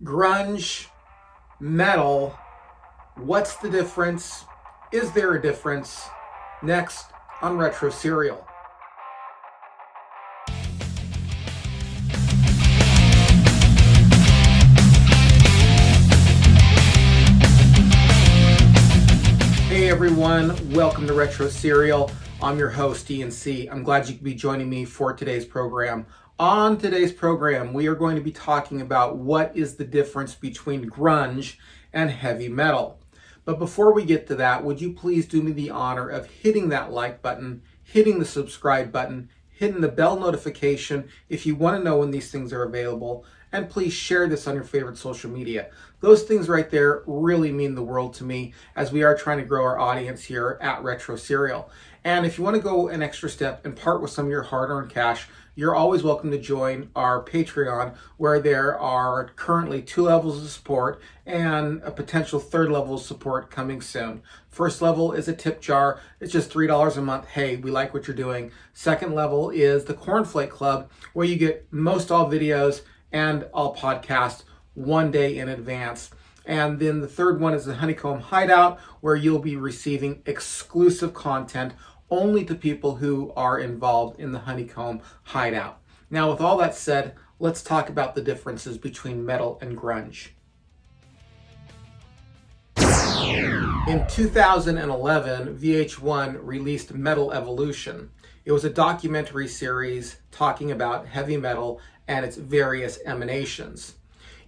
Grunge, metal, what's the difference? Is there a difference? Next on Retro Serial. Hey everyone, welcome to Retro Serial. I'm your host, Ian C. I'm glad you could be joining me for today's program. On today's program, we are going to be talking about what is the difference between grunge and heavy metal. But before we get to that, would you please do me the honor of hitting that like button, hitting the subscribe button, hitting the bell notification if you want to know when these things are available, and please share this on your favorite social media. Those things right there really mean the world to me as we are trying to grow our audience here at Retro Serial. And if you want to go an extra step and part with some of your hard-earned cash, you're always welcome to join our Patreon, where there are currently 2 levels of support and a potential 3rd level of support coming soon. First level is a tip jar. It's just $3 a month. Hey, we like what you're doing. Second level is the Cornflake Club, where you get most all videos and all podcasts 1 day in advance. And then the third one is the Honeycomb Hideout, where you'll be receiving exclusive content only to people who are involved in the Honeycomb Hideout. Now, with all that said, let's talk about the differences between metal and grunge. In 2011, VH1 released Metal Evolution. It was a documentary series talking about heavy metal and its various emanations.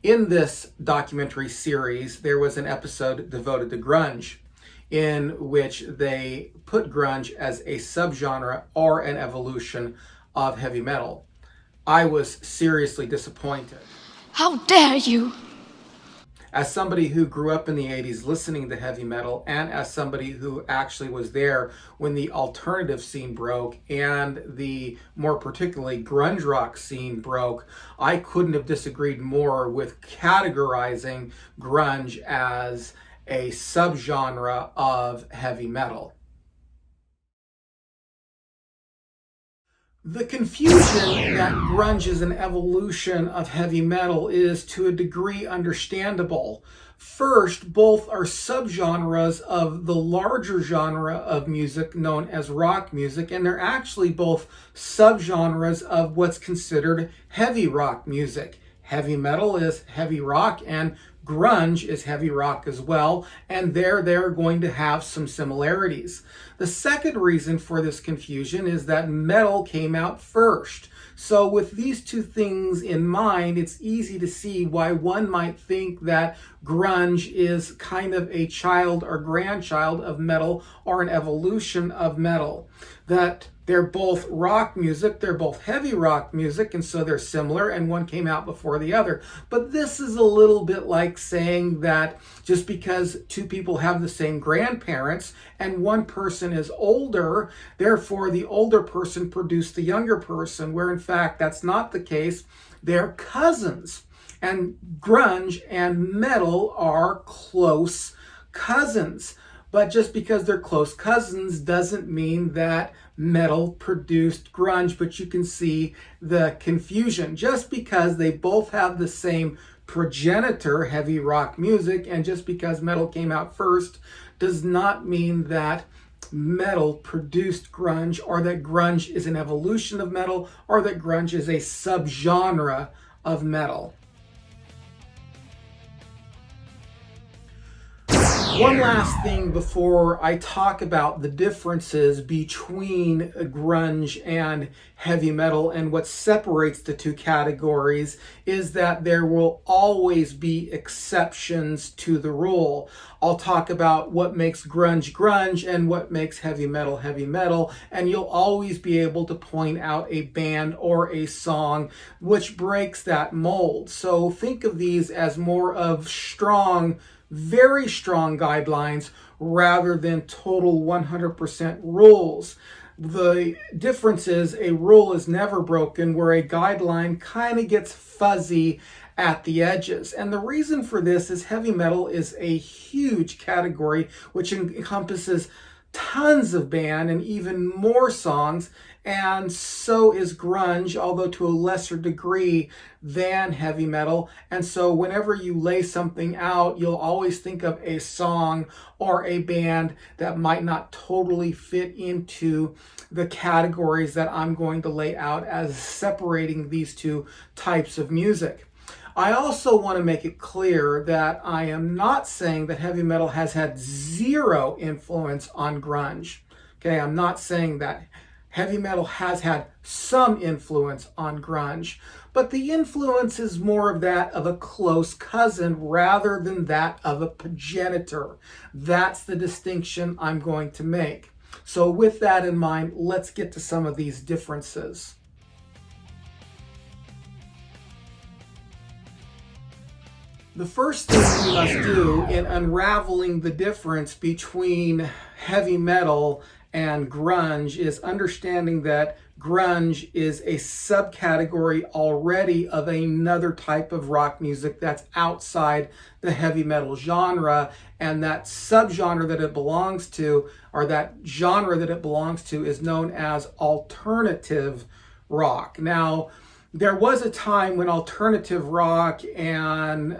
In this documentary series, there was an episode devoted to grunge, in which they put grunge as a subgenre or an evolution of heavy metal. I was seriously disappointed. How dare you! As somebody who grew up in the 80s listening to heavy metal, and as somebody who actually was there when the alternative scene broke and the more particularly grunge rock scene broke, I couldn't have disagreed more with categorizing grunge as a subgenre of heavy metal. The confusion that grunge is an evolution of heavy metal is to a degree understandable. First, both are subgenres of the larger genre of music known as rock music, and they're actually both subgenres of what's considered heavy rock music. Heavy metal is heavy rock, and grunge is heavy rock as well, and they're going to have some similarities. The second reason for this confusion is that metal came out first. So with these two things in mind, it's easy to see why one might think that grunge is kind of a child or grandchild of metal or an evolution of metal. That they're both rock music, they're both heavy rock music, and so they're similar, and one came out before the other. But this is a little bit like saying that just because two people have the same grandparents and one person is older, therefore the older person produced the younger person, where in fact that's not the case. They're cousins. And grunge and metal are close cousins. But just because they're close cousins doesn't mean that metal produced grunge, but you can see the confusion. Just because they both have the same progenitor, heavy rock music, and just because metal came out first does not mean that metal produced grunge, or that grunge is an evolution of metal, or that grunge is a subgenre of metal. One last thing before I talk about the differences between grunge and heavy metal and what separates the two categories is that there will always be exceptions to the rule. I'll talk about what makes grunge grunge and what makes heavy metal, and you'll always be able to point out a band or a song which breaks that mold. So think of these as more of very strong guidelines rather than total 100% rules. The difference is a rule is never broken, where a guideline kind of gets fuzzy at the edges. And the reason for this is heavy metal is a huge category which encompasses tons of band and even more songs, and so is grunge, although to a lesser degree than heavy metal. And so whenever you lay something out, you'll always think of a song or a band that might not totally fit into the categories that I'm going to lay out as separating these two types of music. I also want to make it clear that I am not saying that heavy metal has had zero influence on grunge. Okay, I'm not saying that. Heavy metal has had some influence on grunge, but the influence is more of that of a close cousin rather than that of a progenitor. That's the distinction I'm going to make. So with that in mind, let's get to some of these differences. The first thing we must do in unraveling the difference between heavy metal and grunge is understanding that grunge is a subcategory already of another type of rock music that's outside the heavy metal genre, and that subgenre that it belongs to, or that genre that it belongs to, is known as alternative rock. Now, there was a time when alternative rock and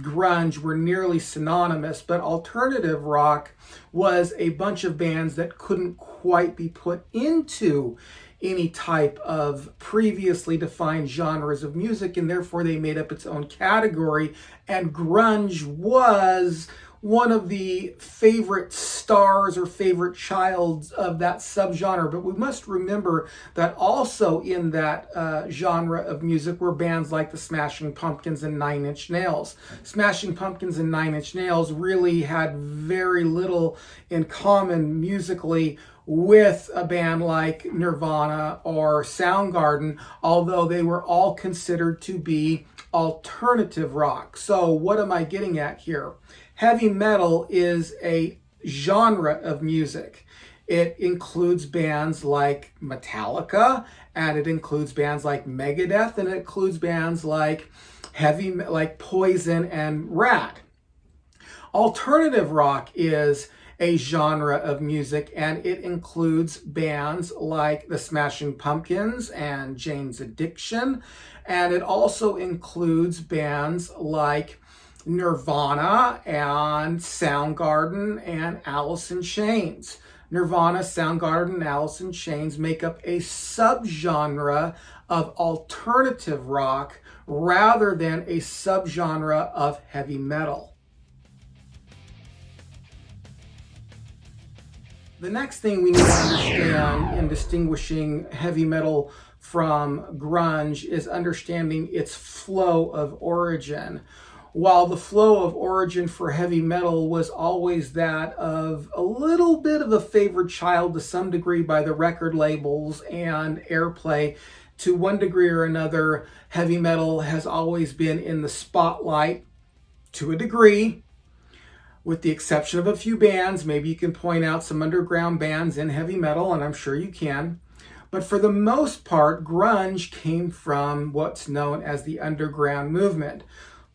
grunge were nearly synonymous, but alternative rock was a bunch of bands that couldn't quite be put into any type of previously defined genres of music, and therefore they made up its own category. And grunge was one of the favorite stars or favorite childs of that subgenre. But we must remember that also in that genre of music were bands like the Smashing Pumpkins and Nine Inch Nails. Smashing Pumpkins and Nine Inch Nails really had very little in common musically with a band like Nirvana or Soundgarden, although they were all considered to be alternative rock. So what am I getting at here? Heavy metal is a genre of music. It includes bands like Metallica, and it includes bands like Megadeth, and it includes bands like Poison and Rat. Alternative rock is a genre of music, and it includes bands like the Smashing Pumpkins and Jane's Addiction, and it also includes bands like Nirvana and Soundgarden and Alice in Chains. Nirvana, Soundgarden, and Alice in Chains make up a subgenre of alternative rock rather than a subgenre of heavy metal. The next thing we need to understand in distinguishing heavy metal from grunge is understanding its flow of origin. While the flow of origin for heavy metal was always that of a little bit of a favored child to some degree by the record labels and airplay, to one degree or another, heavy metal has always been in the spotlight to a degree, with the exception of a few bands. Maybe you can point out some underground bands in heavy metal, and I'm sure you can. But for the most part, grunge came from what's known as the underground movement.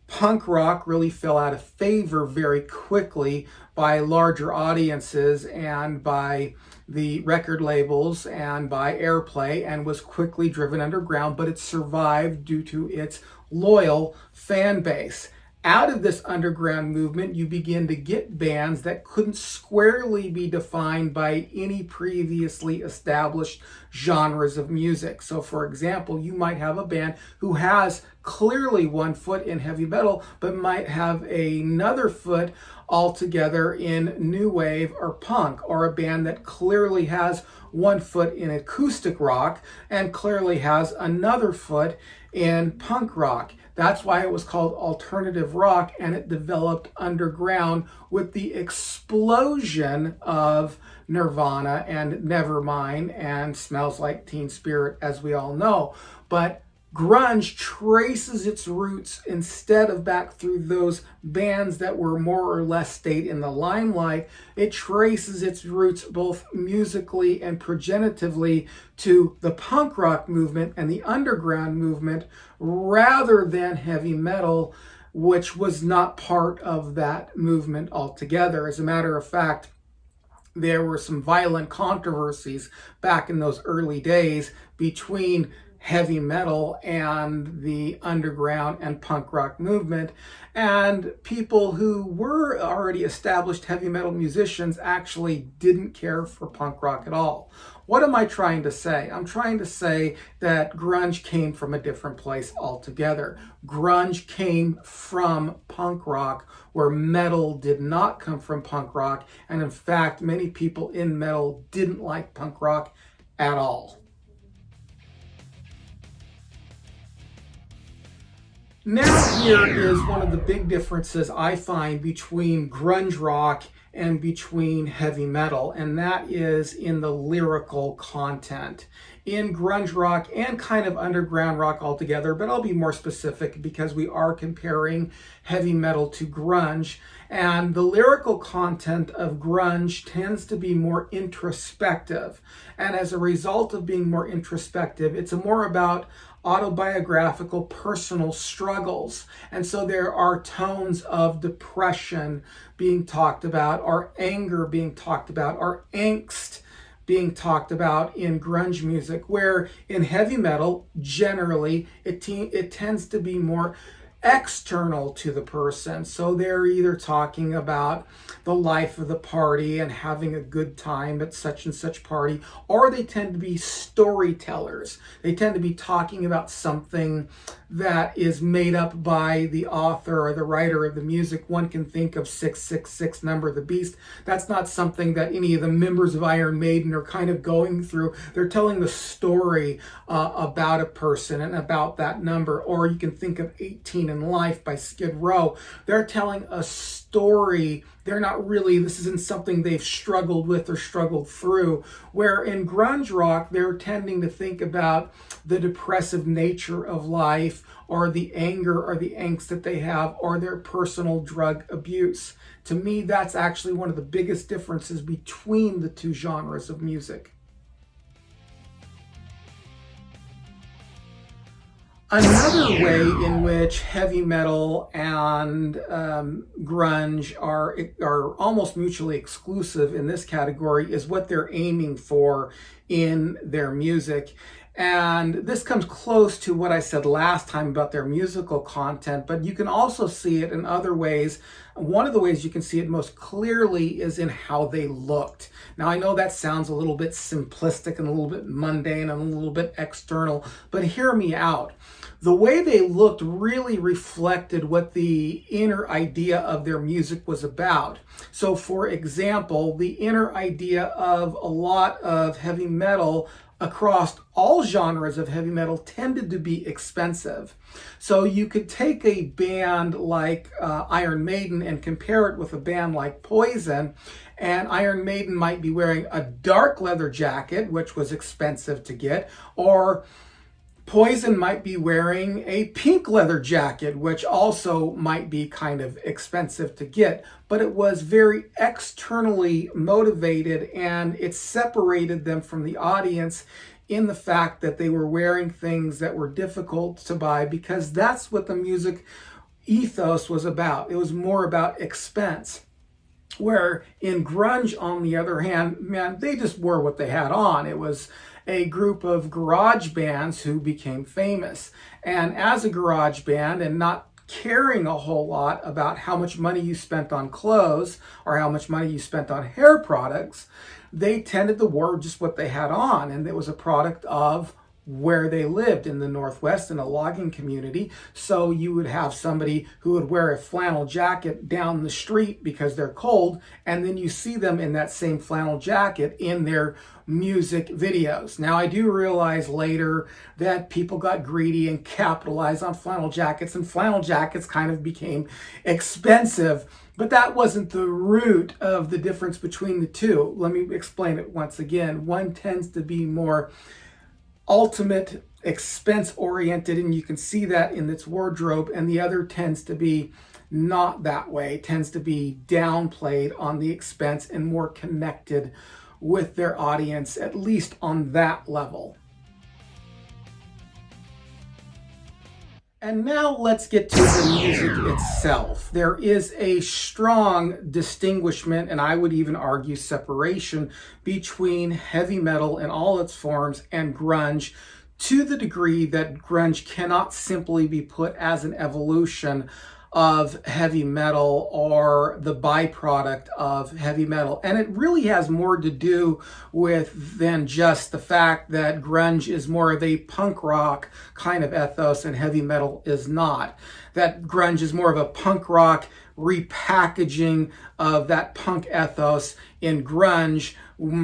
Punk rock really fell out of favor very quickly by larger audiences and by the record labels and by airplay, and was quickly driven underground, but it survived due to its loyal fan base. Out of this underground movement, you begin to get bands that couldn't squarely be defined by any previously established genres of music. So for example, you might have a band who has clearly one foot in heavy metal, but might have another foot altogether in new wave or punk, or a band that clearly has one foot in acoustic rock and clearly has another foot in punk rock. That's why it was called alternative rock, and it developed underground with the explosion of Nirvana and Nevermind and Smells Like Teen Spirit, as we all know. But grunge traces its roots, instead of back through those bands that were more or less stayed in the limelight, it traces its roots both musically and progenitively to the punk rock movement and the underground movement rather than heavy metal, which was not part of that movement altogether. As a matter of fact, there were some violent controversies back in those early days between heavy metal and the underground and punk rock movement. And people who were already established heavy metal musicians actually didn't care for punk rock at all. What am I trying to say? I'm trying to say that grunge came from a different place altogether. Grunge came from punk rock, where metal did not come from punk rock. And in fact, many people in metal didn't like punk rock at all. Now here is one of the big differences I find between grunge rock and between heavy metal, and that is in the lyrical content. In grunge rock and kind of underground rock altogether, but I'll be more specific because we are comparing heavy metal to grunge, and the lyrical content of grunge tends to be more introspective. And as a result of being more introspective, it's more about autobiographical personal struggles. And so there are tones of depression being talked about, or anger being talked about, or angst being talked about in grunge music, where in heavy metal, generally, it tends to be more external to the person. So they're either talking about the life of the party and having a good time at such and such party, or they tend to be storytellers. They tend to be talking about something that is made up by the author or the writer of the music. One can think of 666, Number of the Beast. That's not something that any of the members of Iron Maiden are kind of going through. They're telling the story about a person and about that number. Or you can think of 18 in Life by Skid Row. They're telling a story. They're not really, this isn't something they've struggled with or struggled through. Where in grunge rock, they're tending to think about the depressive nature of life, or the anger or the angst that they have, or their personal drug abuse. To me, that's actually one of the biggest differences between the two genres of music. Another way in which heavy metal and grunge are almost mutually exclusive in this category is what they're aiming for in their music. And this comes close to what I said last time about their musical content, but you can also see it in other ways. One of the ways you can see it most clearly is in how they looked. Now, I know that sounds a little bit simplistic and a little bit mundane and a little bit external, but hear me out. The way they looked really reflected what the inner idea of their music was about. So, for example, the inner idea of a lot of heavy metal across all genres of heavy metal tended to be expensive. So you could take a band like Iron Maiden and compare it with a band like Poison, and Iron Maiden might be wearing a dark leather jacket, which was expensive to get, or Poison might be wearing a pink leather jacket, which also might be kind of expensive to get, but it was very externally motivated, and it separated them from the audience in the fact that they were wearing things that were difficult to buy, because that's what the music ethos was about. It was more about expense. Where in grunge, on the other hand, man, they just wore what they had on. It was a group of garage bands who became famous. And as a garage band, and not caring a whole lot about how much money you spent on clothes or how much money you spent on hair products, they tended to wear just what they had on. And it was a product of where they lived in the Northwest, in a logging community. So you would have somebody who would wear a flannel jacket down the street because they're cold, and then you see them in that same flannel jacket in their music videos. Now, I do realize later that people got greedy and capitalized on flannel jackets, and flannel jackets kind of became expensive. But that wasn't the root of the difference between the two. Let me explain it once again. One tends to be more ultimate expense oriented, and you can see that in its wardrobe, and the other tends to be not that way, tends to be downplayed on the expense and more connected with their audience, at least on that level. And now let's get to the music itself. There is a strong distinguishment, and I would even argue separation, between heavy metal in all its forms and grunge, to the degree that grunge cannot simply be put as an evolution of heavy metal or the byproduct of heavy metal. And it really has more to do with than just the fact that grunge is more of a punk rock kind of ethos and heavy metal is not. That grunge is more of a punk rock repackaging of that punk ethos in grunge.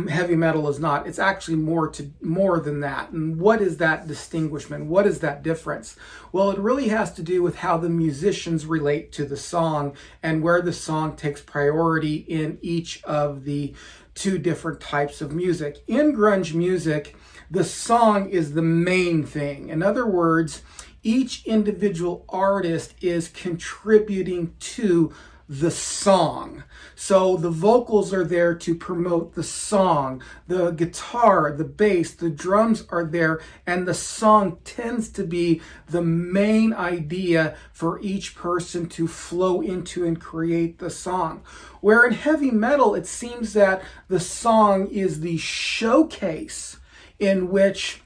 Heavy metal is not. It's actually more than that. And what is that distinguishment? What is that difference? Well, it really has to do with how the musicians relate to the song and where the song takes priority in each of the two different types of music. In grunge music, the song is the main thing. In other words, each individual artist is contributing to the song. So the vocals are there to promote the song. The guitar, the bass, the drums are there, and the song tends to be the main idea for each person to flow into and create the song. Where in heavy metal, it seems that the song is the showcase in which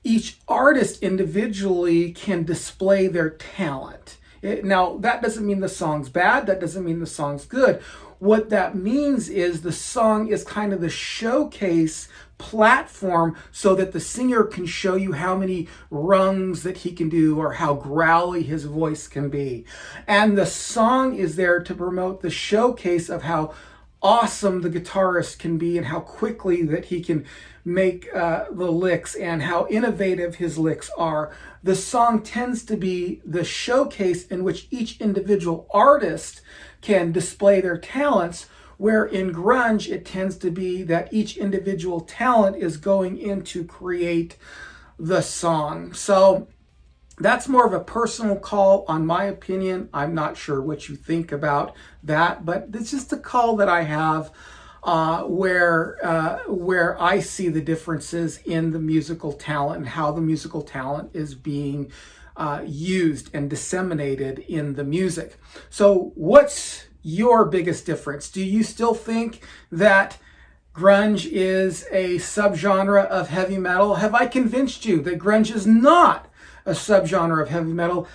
each artist individually can display their talent. Now, that doesn't mean the song's bad. That doesn't mean the song's good. What that means is the song is kind of the showcase platform so that the singer can show you how many rungs that he can do or how growly his voice can be. And the song is there to promote the showcase of how awesome the guitarist can be and how quickly that he can make the licks and how innovative his licks are. The song tends to be the showcase in which each individual artist can display their talents, where in grunge it tends to be that each individual talent is going in to create the song. So that's more of a personal call, on my opinion. I'm not sure what you think about that, but it's just a call that I have where I see the differences in the musical talent and how the musical talent is being used and disseminated in the music. So what's your biggest difference? Do you still think that grunge is a subgenre of heavy metal? Have I convinced you that grunge is not a subgenre of heavy metal?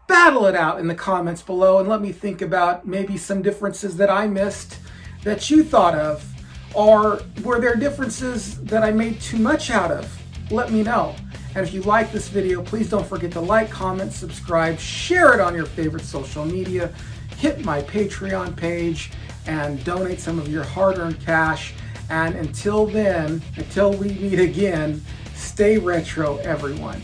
Battle it out in the comments below and let me think about maybe some differences that I missed that you thought of, or were there differences that I made too much out of? Let me know. And if you like this video, please don't forget to like, comment, subscribe, share it on your favorite social media, hit my Patreon page, and donate some of your hard-earned cash. And until then, until we meet again, stay retro, everyone.